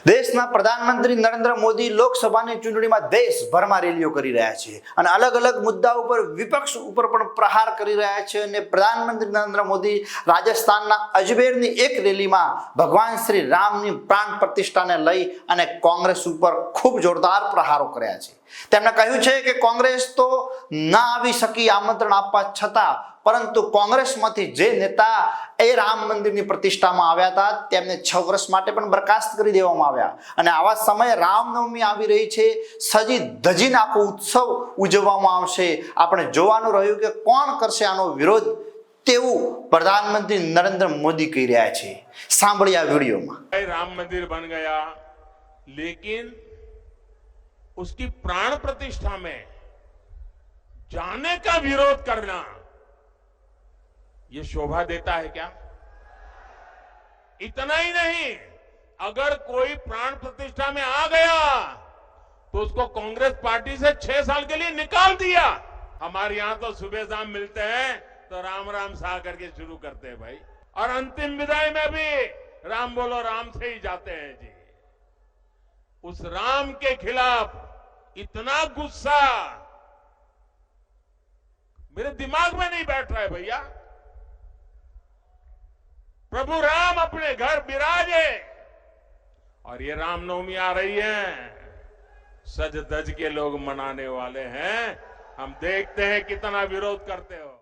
દેશના પ્રધાનમંત્રી નરેન્દ્ર મોદી લોકસભાની ચૂંટણીમાં દેશભરમાં રેલીઓ કરી રહ્યા છે અને અલગ અલગ મુદ્દા ઉપર વિપક્ષ ઉપર પણ પ્રહાર કરી રહ્યા છે અને પ્રધાનમંત્રી નરેન્દ્ર મોદી રાજસ્થાનના અજમેરની એક રેલીમાં ભગવાન શ્રી રામની પ્રાણ પ્રતિષ્ઠાને લઈ અને કોંગ્રેસ ઉપર ખૂબ જોરદાર પ્રહારો કર્યા છે। તેમણે કહ્યું છે કે કોંગ્રેસ તો ના આવી શકી આમંત્રણ આપવા છતાં, પરંતુ કોંગ્રેસમાંથી જે નેતા એ રામ મંદિરની પ્રતિષ્ઠામાં આવ્યા હતા તેમને 6 વર્ષ માટે પણ બરખાસ્ત કરી દેવામાં આવ્યા અને આવા સમયે રામનવમી આવી રહી છે, સજી ધજીને આખો ઉત્સવ ઉજવવામાં આવશે। આપણે જોવાનું રહ્યું કે કોણ કરશે આનો વિરોધ તેવું પ્રધાનમંત્રી નરેન્દ્ર મોદી કહી રહ્યા છે। સાંભળીએ આ વિડીયોમાં। राम मंदिर बन गया, लेकिन उसकी प्राण प्रतिष्ठा में जाने का विरोध करना ये शोभा देता है क्या? इतना ही नहीं, अगर कोई प्राण प्रतिष्ठा में आ गया तो उसको कांग्रेस पार्टी से 6 साल के लिए निकाल दिया। हमारे यहां तो सुबह शाम मिलते हैं तो राम राम सा करके शुरू करते हैं भाई, और अंतिम विदाई में भी राम बोलो राम से ही जाते हैं जी। उस राम के खिलाफ इतना गुस्सा मेरे दिमाग में नहीं बैठ रहा है भैया। प्रभु राम अपने घर विराजे और ये रामनवमी आ रही है, सज धज के लोग मनाने वाले हैं। हम देखते हैं कितना विरोध करते हो।